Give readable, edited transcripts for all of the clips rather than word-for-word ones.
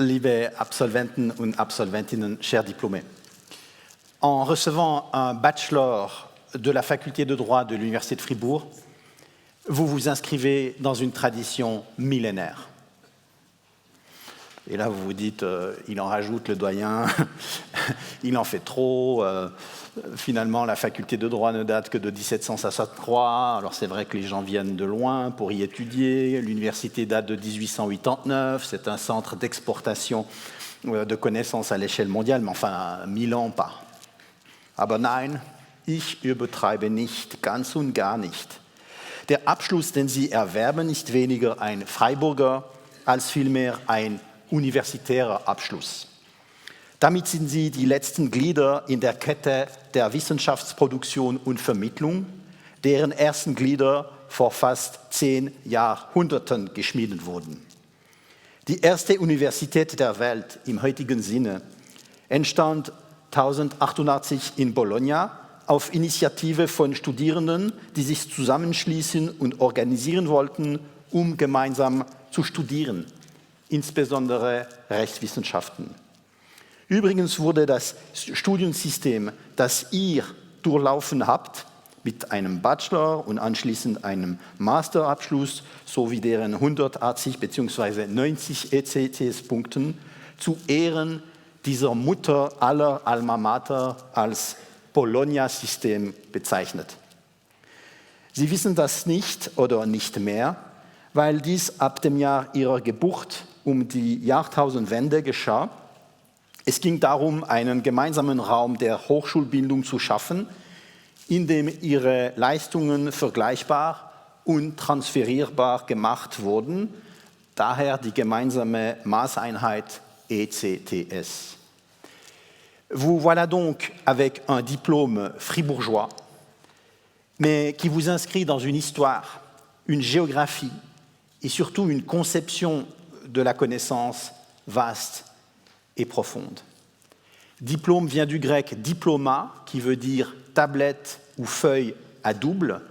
liebe Absolventen und Absolventinnen, chers diplômés. En recevant un bachelor de la faculté de droit de l'Université de Fribourg, vous vous inscrivez dans une tradition millénaire. Et là, vous vous dites, il en rajoute le doyen, il en fait trop. Finalement, la faculté de droit ne date que de 1763. Alors c'est vrai que les gens viennent de loin pour y étudier. L'université date de 1889. C'est un centre d'exportation de connaissances à l'échelle mondiale, mais enfin, 1000 ans pas. Aber nein, ich übertreibe nicht, ganz und gar nicht. Der Abschluss, den Sie erwerben, ist weniger ein Freiburger als vielmehr ein universitärer Abschluss. Damit sind Sie die letzten Glieder in der Kette der Wissenschaftsproduktion und Vermittlung, deren ersten Glieder vor fast 10 Jahrhunderten geschmiedet wurden. Die erste Universität der Welt im heutigen Sinne entstand 1088 in Bologna auf Initiative von Studierenden, die sich zusammenschließen und organisieren wollten, um gemeinsam zu studieren, insbesondere Rechtswissenschaften. Übrigens wurde das Studiensystem, das ihr durchlaufen habt, mit einem Bachelor und anschließend einem Masterabschluss sowie deren 180 bzw. 90 ECTS-Punkten zu Ehren dieser Mutter aller Alma Mater als Bologna-System bezeichnet. Sie wissen das nicht oder nicht mehr, weil dies ab dem Jahr ihrer Geburt um die Jahrtausendwende geschah. Es ging darum, einen gemeinsamen Raum der Hochschulbildung zu schaffen, in dem ihre Leistungen vergleichbar und transferierbar gemacht wurden, daher die gemeinsame Maßeinheit ECTS. Vous voilà donc avec un diplôme fribourgeois, mais qui vous inscrit dans une histoire, une géographie et surtout une conception de la connaissance vaste et profonde. Diplôme vient du grec diploma, qui veut dire tablette ou feuille à double.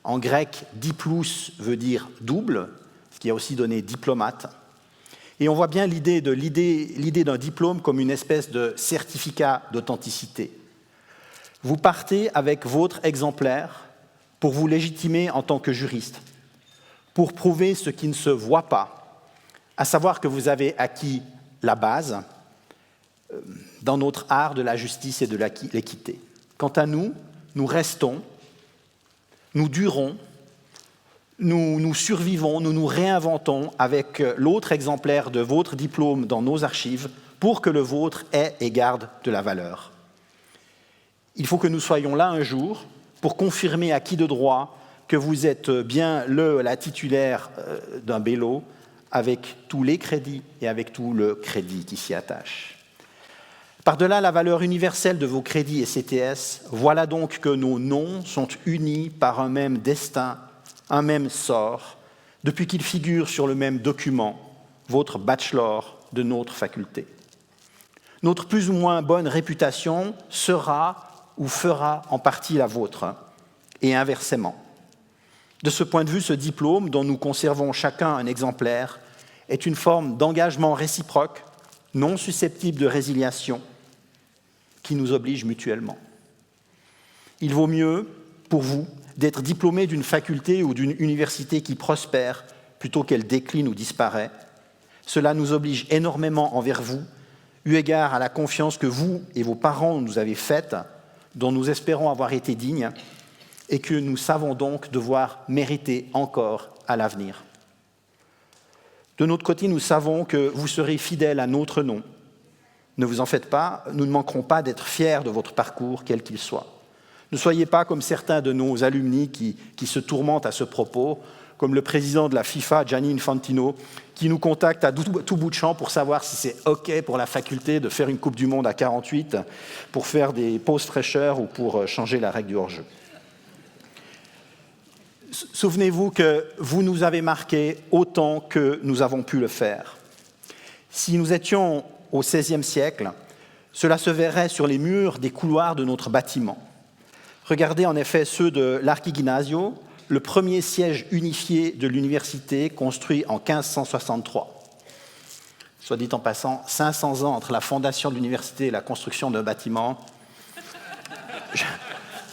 En grec, diplous veut dire double, ce qui a aussi donné diplomate. Et on voit bien l'idée d'un diplôme comme une espèce de certificat d'authenticité. Vous partez avec votre exemplaire pour vous légitimer en tant que juriste, pour prouver ce qui ne se voit pas, à savoir que vous avez acquis la base dans notre art de la justice et de l'équité. Quant à nous, nous restons, nous durons, nous survivons, nous nous réinventons avec l'autre exemplaire de votre diplôme dans nos archives pour que le vôtre ait et garde de la valeur. Il faut que nous soyons là un jour pour confirmer à qui de droit que vous êtes bien la titulaire d'un BELO avec tous les crédits et avec tout le crédit qui s'y attache. Par-delà la valeur universelle de vos crédits et CTS, voilà donc que nos noms sont unis par un même destin, un même sort, depuis qu'ils figurent sur le même document, votre bachelor de notre faculté. Notre plus ou moins bonne réputation sera ou fera en partie la vôtre, et inversement. De ce point de vue, ce diplôme, dont nous conservons chacun un exemplaire, est une forme d'engagement réciproque, non susceptible de résiliation, qui nous oblige mutuellement. Il vaut mieux, pour vous, d'être diplômé d'une faculté ou d'une université qui prospère plutôt qu'elle décline ou disparaît. Cela nous oblige énormément envers vous, eu égard à la confiance que vous et vos parents nous avez faite, dont nous espérons avoir été dignes, et que nous savons donc devoir mériter encore à l'avenir. De notre côté, nous savons que vous serez fidèles à notre nom. Ne vous en faites pas, nous ne manquerons pas d'être fiers de votre parcours, quel qu'il soit. Ne soyez pas comme certains de nos alumni qui se tourmentent à ce propos, comme le président de la FIFA, Gianni Infantino, qui nous contacte à tout bout de champ pour savoir si c'est OK pour la faculté de faire une Coupe du Monde à 48, pour faire des pauses fraîcheurs ou pour changer la règle du hors-jeu. Souvenez-vous que vous nous avez marqués autant que nous avons pu le faire. Si nous étions au XVIe siècle, cela se verrait sur les murs des couloirs de notre bâtiment. Regardez en effet ceux de l'Archiginasio, le premier siège unifié de l'université construit en 1563. soit dit en passant, 500 ans entre la fondation de l'université et la construction d'un bâtiment.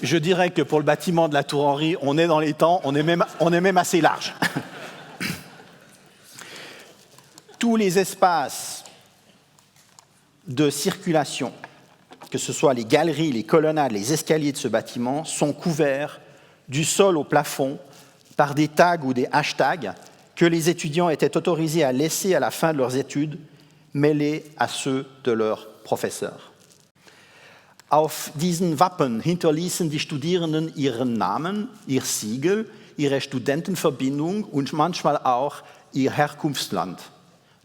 Je dirais que pour le bâtiment de la Tour Henry, on est dans les temps, on est même assez large. Tous les espaces de circulation, que ce soit les galeries, les colonnades, les escaliers de ce bâtiment, sont couverts du sol au plafond par des tags ou des hashtags que les étudiants étaient autorisés à laisser à la fin de leurs études, mêlés à ceux de leurs professeurs. Auf diesen Wappen hinterließen die Studierenden ihren Namen, ihr Siegel, ihre Studentenverbindung und manchmal auch ihr Herkunftsland.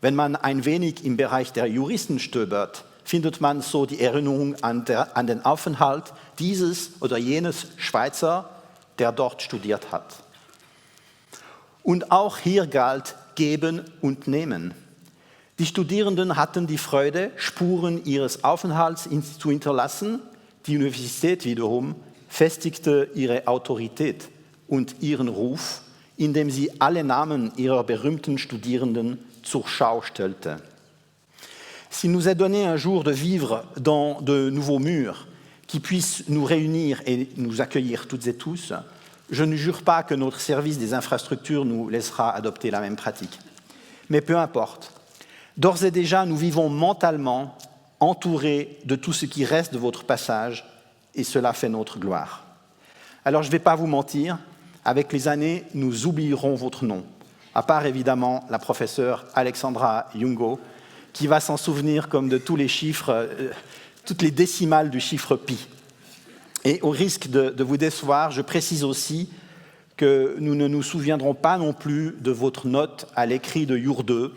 Wenn man ein wenig im Bereich der Juristen stöbert, findet man so die Erinnerung an den Aufenthalt dieses oder jenes Schweizer, der dort studiert hat. Und auch hier galt Geben und Nehmen. Die Studierenden hatten die Freude, Spuren ihres Aufenthalts zu hinterlassen. Die Universität wiederum festigte ihre Autorität und ihren Ruf, indem sie alle Namen ihrer berühmten Studierenden zur Schau stellte. S'il nous est donné un jour de vivre dans de nouveaux murs qui puissent nous réunir et nous accueillir toutes et tous, je ne jure pas que notre service des infrastructures nous laissera adopter la même pratique. Mais peu importe. D'ores et déjà, nous vivons mentalement entourés de tout ce qui reste de votre passage, et cela fait notre gloire. Alors je ne vais pas vous mentir, avec les années, nous oublierons votre nom, à part évidemment la professeure Alexandra Jungo, qui va s'en souvenir comme de tous les chiffres, toutes les décimales du chiffre pi. Et au risque de vous décevoir, je précise aussi que nous ne nous souviendrons pas non plus de votre note à l'écrit de Jour 2,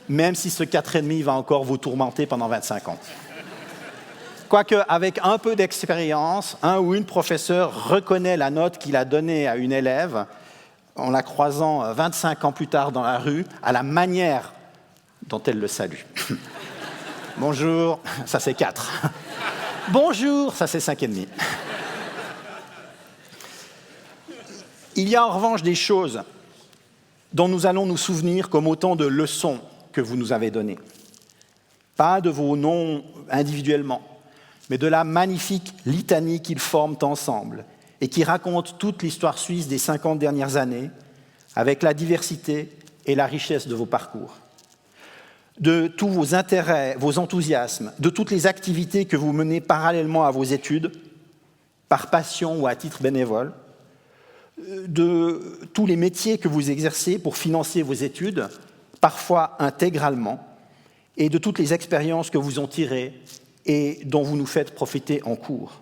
même si ce 4,5 va encore vous tourmenter pendant 25 ans. Quoique, avec un peu d'expérience, un ou une professeur reconnaît la note qu'il a donnée à une élève en la croisant 25 ans plus tard dans la rue, à la manière dont elle le salue. Bonjour, ça c'est 4. Bonjour, ça c'est 5,5. Il y a en revanche des choses dont nous allons nous souvenir comme autant de leçons que vous nous avez données. Pas de vos noms individuellement, mais de la magnifique litanie qu'ils forment ensemble et qui raconte toute l'histoire suisse des 50 dernières années avec la diversité et la richesse de vos parcours. De tous vos intérêts, vos enthousiasmes, de toutes les activités que vous menez parallèlement à vos études, par passion ou à titre bénévole, de tous les métiers que vous exercez pour financer vos études, parfois intégralement, et de toutes les expériences que vous en tirez et dont vous nous faites profiter en cours.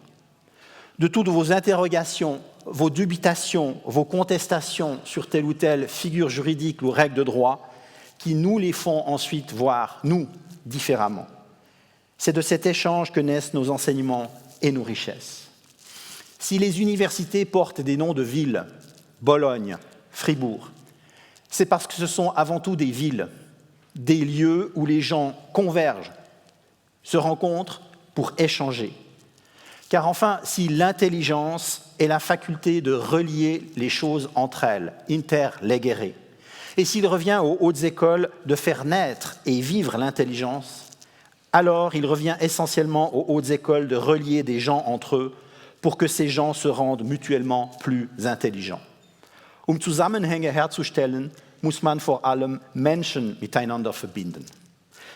De toutes vos interrogations, vos dubitations, vos contestations sur telle ou telle figure juridique ou règle de droit, qui nous les font ensuite voir, nous, différemment. C'est de cet échange que naissent nos enseignements et nos richesses. Si les universités portent des noms de villes, Bologne, Fribourg, c'est parce que ce sont avant tout des villes, des lieux où les gens convergent, se rencontrent pour échanger. Car enfin, si l'intelligence est la faculté de relier les choses entre elles, interlegere, et s'il revient aux hautes écoles de faire naître et vivre l'intelligence, alors il revient essentiellement aux hautes écoles de relier des gens entre eux pour que ces gens se rendent mutuellement plus intelligents. Zusammenhänge herzustellen, muss man vor allem Menschen miteinander verbinden.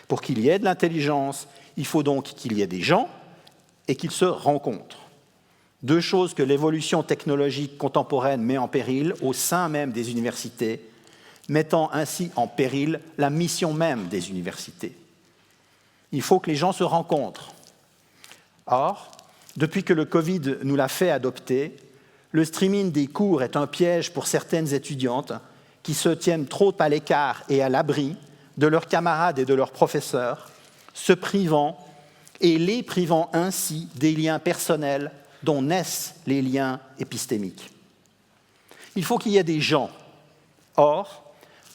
Pour qu'il y ait de l'intelligence, il faut donc qu'il y ait des gens et qu'ils se rencontrent. Deux choses que l'évolution technologique contemporaine met en péril au sein même des universités, mettant ainsi en péril la mission même des universités. Il faut que les gens se rencontrent. Or, depuis que le Covid nous l'a fait adopter, le streaming des cours est un piège pour certaines étudiantes qui se tiennent trop à l'écart et à l'abri de leurs camarades et de leurs professeurs, se privant et les privant ainsi des liens personnels dont naissent les liens épistémiques. Il faut qu'il y ait des gens. Or,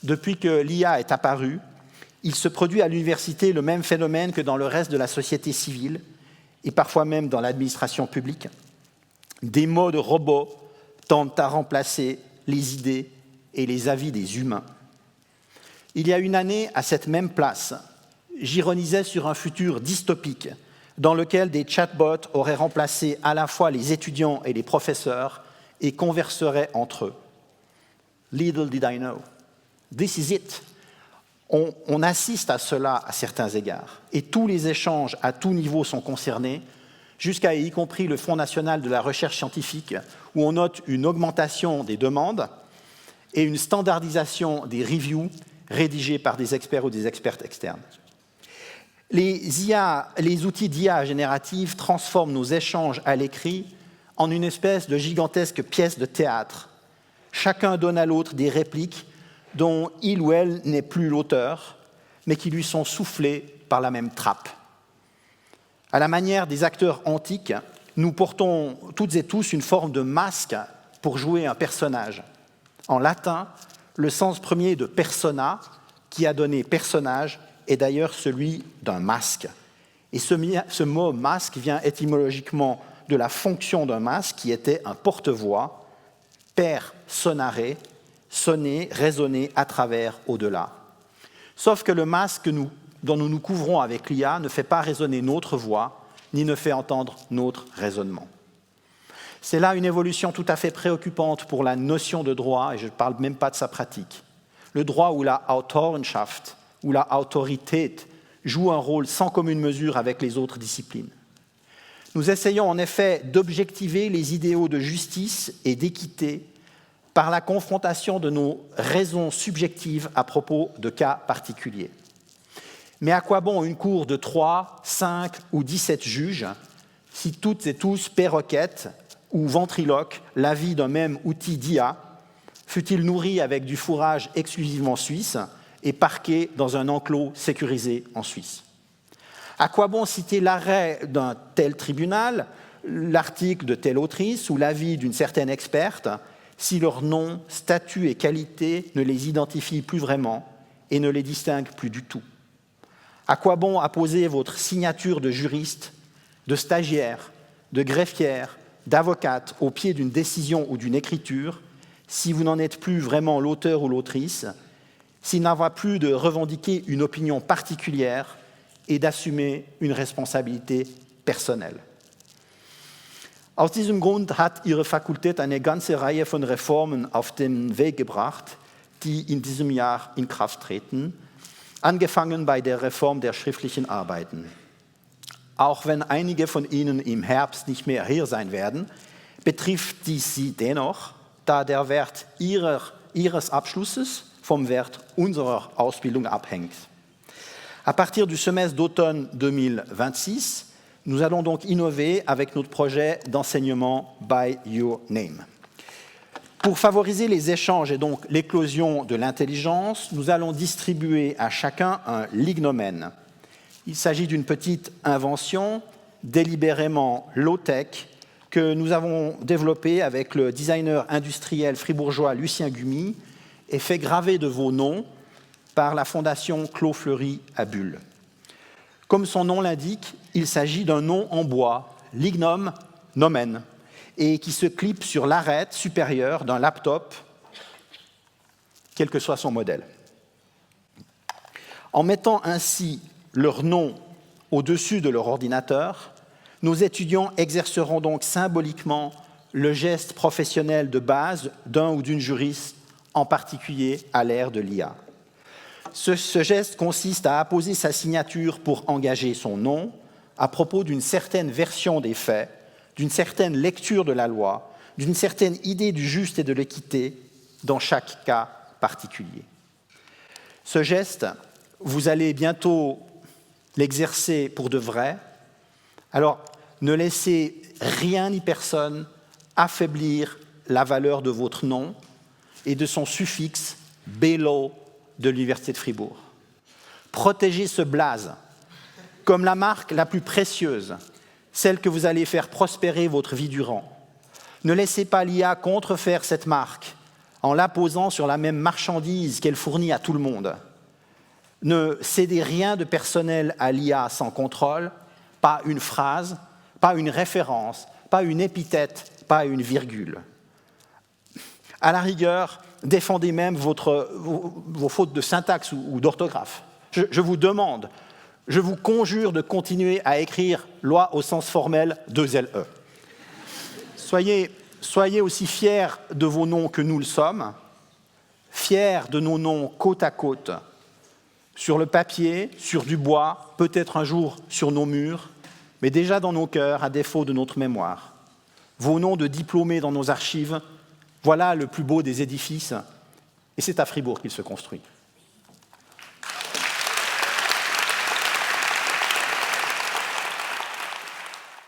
depuis que l'IA est apparue, il se produit à l'université le même phénomène que dans le reste de la société civile et parfois même dans l'administration publique. Des modes robots tendent à remplacer les idées et les avis des humains. Il y a une année, à cette même place, j'ironisais sur un futur dystopique dans lequel des chatbots auraient remplacé à la fois les étudiants et les professeurs et converseraient entre eux. Little did I know. This is it. On assiste à cela à certains égards, et tous les échanges à tout niveau sont concernés, jusqu'à y compris le Fonds national de la recherche scientifique, où on note une augmentation des demandes et une standardisation des reviews rédigées par des experts ou des expertes externes. Les outils d'IA générative transforment nos échanges à l'écrit en une espèce de gigantesque pièce de théâtre. Chacun donne à l'autre des répliques dont il ou elle n'est plus l'auteur, mais qui lui sont soufflées par la même trappe. À la manière des acteurs antiques, nous portons toutes et tous une forme de masque pour jouer un personnage. En latin, le sens premier de persona, qui a donné personnage, est d'ailleurs celui d'un masque. Et ce mot masque vient étymologiquement de la fonction d'un masque qui était un porte-voix, per sonare, sonner, résonner à travers, au-delà. Sauf que le masque dont nous nous couvrons avec l'IA ne fait pas résonner notre voix, ni ne fait entendre notre raisonnement. C'est là une évolution tout à fait préoccupante pour la notion de droit, et je ne parle même pas de sa pratique. Le droit où la Autorenschaft, où la Autorität joue un rôle sans commune mesure avec les autres disciplines. Nous essayons en effet d'objectiver les idéaux de justice et d'équité par la confrontation de nos raisons subjectives à propos de cas particuliers. Mais à quoi bon une cour de 3, 5 ou 17 juges si toutes et tous perroquettent ou ventriloquent l'avis d'un même outil d'IA, fut-il nourri avec du fourrage exclusivement suisse et parqué dans un enclos sécurisé en Suisse? À quoi bon citer l'arrêt d'un tel tribunal, l'article de telle autrice ou l'avis d'une certaine experte si leur nom, statut et qualité ne les identifient plus vraiment et ne les distinguent plus du tout? À quoi bon apposer votre signature de juriste, de stagiaire, de greffière, d'avocate au pied d'une décision ou d'une écriture si vous n'en êtes plus vraiment l'auteur ou l'autrice, s'il n'en va plus de revendiquer une opinion particulière et d'assumer une responsabilité personnelle? Aus diesem Grund hat Ihre Fakultät eine ganze Reihe von Reformen auf den Weg gebracht, die in diesem Jahr in Kraft treten, angefangen bei der Reform der schriftlichen Arbeiten. Auch wenn einige von Ihnen im Herbst nicht mehr hier sein werden, betrifft dies Sie dennoch, da der Wert Ihres Abschlusses vom Wert unserer Ausbildung abhängt. À partir du semestre d'automne 2026, nous allons donc innover avec notre projet d'enseignement by your name. Pour favoriser les échanges et donc l'éclosion de l'intelligence, nous allons distribuer à chacun un lignomène. Il s'agit d'une petite invention délibérément low-tech que nous avons développée avec le designer industriel fribourgeois Lucien Gumi et fait graver de vos noms par la fondation Clos Fleury à Bulle. Comme son nom l'indique, il s'agit d'un nom en bois, lignum nomen, et qui se clip sur l'arête supérieure d'un laptop, quel que soit son modèle. En mettant ainsi leur nom au-dessus de leur ordinateur, nos étudiants exerceront donc symboliquement le geste professionnel de base d'un ou d'une juriste, en particulier à l'ère de l'IA. Ce geste consiste à apposer sa signature pour engager son nom à propos d'une certaine version des faits, d'une certaine lecture de la loi, d'une certaine idée du juste et de l'équité dans chaque cas particulier. Ce geste, vous allez bientôt l'exercer pour de vrai, alors ne laissez rien ni personne affaiblir la valeur de votre nom et de son suffixe « BELO » de l'Université de Fribourg. Protégez ce blaze comme la marque la plus précieuse, celle que vous allez faire prospérer votre vie durant. Ne laissez pas l'IA contrefaire cette marque en l'apposant sur la même marchandise qu'elle fournit à tout le monde. Ne cédez rien de personnel à l'IA sans contrôle, pas une phrase, pas une référence, pas une épithète, pas une virgule. À la rigueur, défendez même vos fautes de syntaxe ou d'orthographe. Je vous demande je vous conjure de continuer à écrire loi au sens formel 2LE. Soyez aussi fiers de vos noms que nous le sommes, fiers de nos noms côte à côte, sur le papier, sur du bois, peut-être un jour sur nos murs, mais déjà dans nos cœurs, à défaut de notre mémoire. Vos noms de diplômés dans nos archives, voilà le plus beau des édifices, et c'est à Fribourg qu'il se construit.